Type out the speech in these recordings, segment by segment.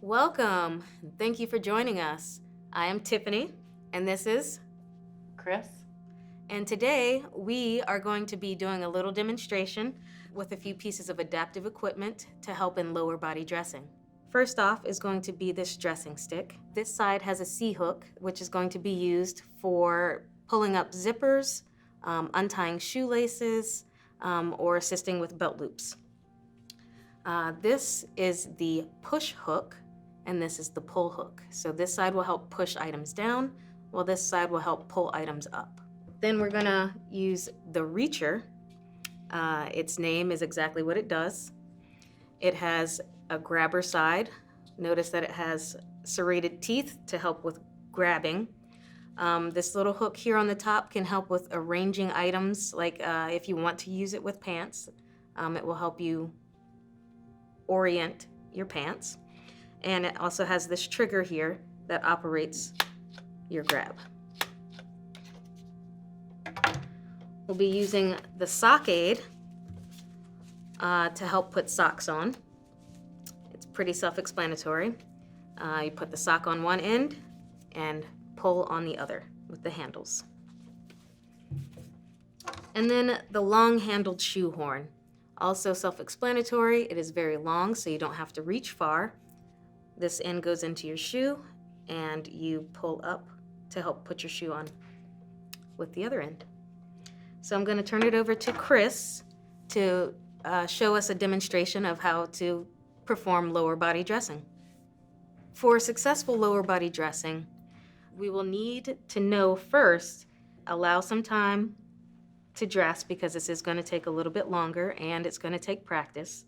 Welcome. Thank you for joining us. I am Tiffany, and this is Chris? And today we are going to be doing a little demonstration with a few pieces of adaptive equipment to help in lower body dressing. First off is going to be this dressing stick. This side has a C-hook, which is going to be used for pulling up zippers, untying shoelaces, or assisting with belt loops. This is the push hook, and this is the pull hook. So this side will help push items down, while this side will help pull items up. Then we're gonna use the reacher. Its name is exactly what it does. It has a grabber side. Notice that it has serrated teeth to help with grabbing. This little hook here on the top can help with arranging items, like if you want to use it with pants, it will help you orient your pants. And it also has this trigger here that operates your grab. We'll be using the sock aid to help put socks on. It's pretty self-explanatory. You put the sock on one end and pull on the other with the handles. And then the long-handled shoe horn. Also self-explanatory. It is very long, so you don't have to reach far. This end goes into your shoe, and you pull up to help put your shoe on with the other end. So I'm going to turn it over to Chris to show us a demonstration of how to perform lower body dressing. For successful lower body dressing, we will need to know first, allow some time to dress because this is going to take a little bit longer and it's going to take practice.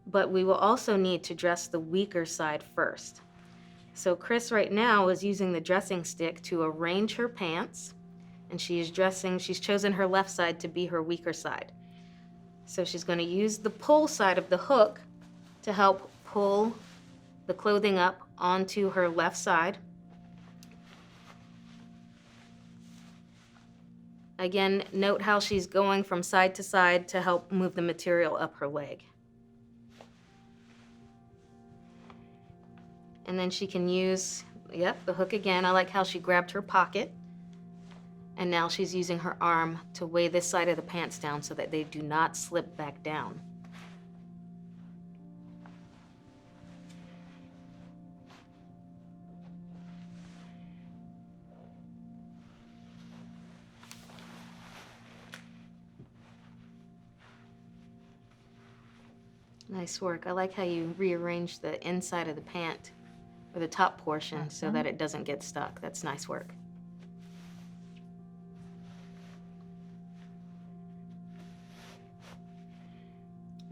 But we will also need to dress the weaker side first. So Chris right now is using the dressing stick to arrange her pants, and she's chosen her left side to be her weaker side. So she's going to use the pull side of the hook to help pull the clothing up onto her left side. Again, note how she's going from side to side to help move the material up her leg. And then she can use, the hook again. I like how she grabbed her pocket. And now she's using her arm to weigh this side of the pants down so that they do not slip back down. Nice work. I like how you rearrange the inside of the pant, or the top portion, so that it doesn't get stuck. That's nice work.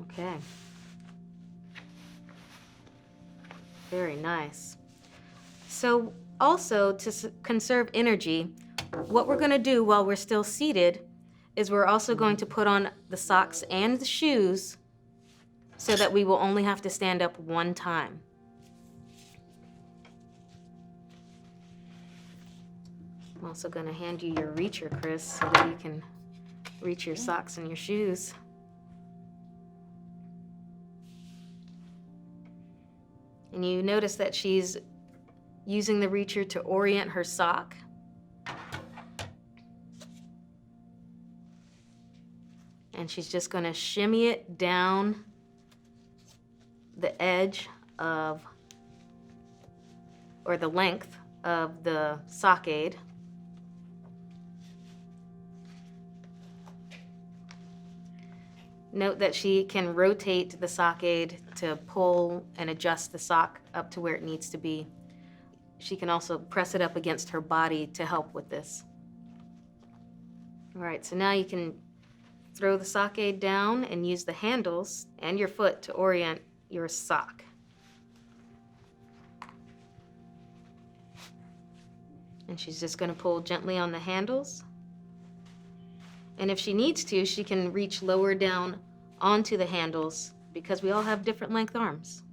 Okay. Very nice. So also, to conserve energy, what we're going to do while we're still seated is we're also going to put on the socks and the shoes so that we will only have to stand up one time. I'm also going to hand you your reacher, Chris, so that you can reach your socks and your shoes. And you notice that she's using the reacher to orient her sock. And she's just going to shimmy it down the edge of, or the length of the sock aid. Note that she can rotate the sock aid to pull and adjust the sock up to where it needs to be. She can also press it up against her body to help with this. All right, so now you can throw the sock aid down and use the handles and your foot to orient your sock. And she's just going to pull gently on the handles. And if she needs to, she can reach lower down onto the handles because we all have different length arms.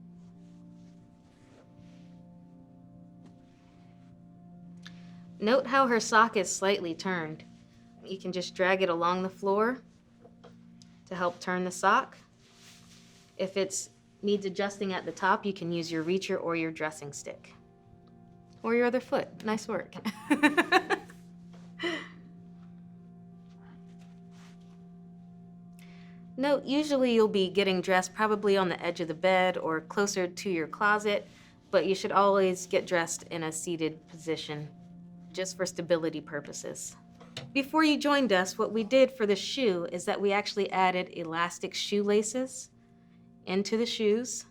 Note how her sock is slightly turned. You can just drag it along the floor to help turn the sock. If it's needs adjusting at the top, you can use your reacher or your dressing stick. Or your other foot. Nice work. Note, usually you'll be getting dressed probably on the edge of the bed or closer to your closet, but you should always get dressed in a seated position, just for stability purposes. Before you joined us, what we did for the shoe is that we actually added elastic shoelaces into the shoes.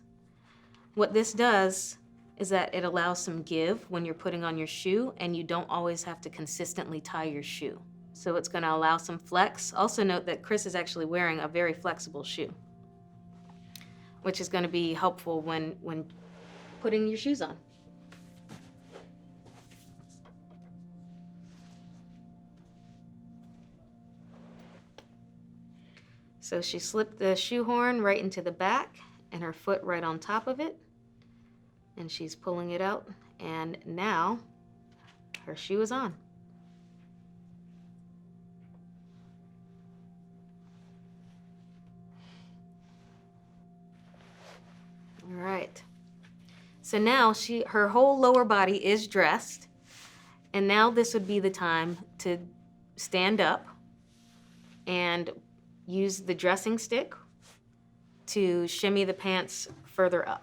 What this does is that it allows some give when you're putting on your shoe, and you don't always have to consistently tie your shoe. So it's going to allow some flex. Also note that Chris is actually wearing a very flexible shoe, which is going to be helpful when putting your shoes on. So she slipped the shoehorn right into the back and her foot right on top of it. And she's pulling it out. And now her shoe is on. All right. So now her whole lower body is dressed. And now this would be the time to stand up and use the dressing stick to shimmy the pants further up.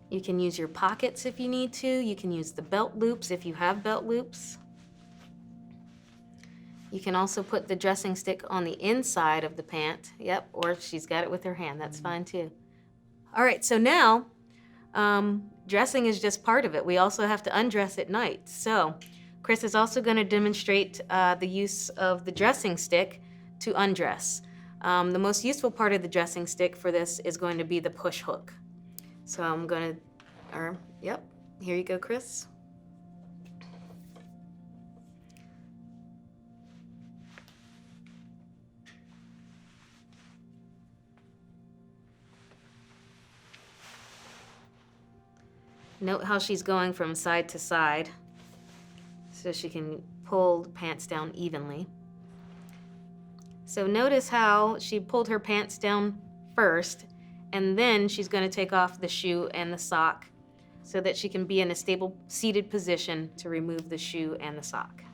You can use your pockets if you need to. You can use the belt loops if you have belt loops. You can also put the dressing stick on the inside of the pant. Yep, or if she's got it with her hand, that's fine too. All right, so now dressing is just part of it. We also have to undress at night. So Chris is also going to demonstrate the use of the dressing stick to undress. The most useful part of the dressing stick for this is going to be the push hook. So I'm going to, yep, here you go, Chris. Note how she's going from side to side so she can pull the pants down evenly. So notice how she pulled her pants down first, and then she's going to take off the shoe and the sock so that she can be in a stable seated position to remove the shoe and the sock.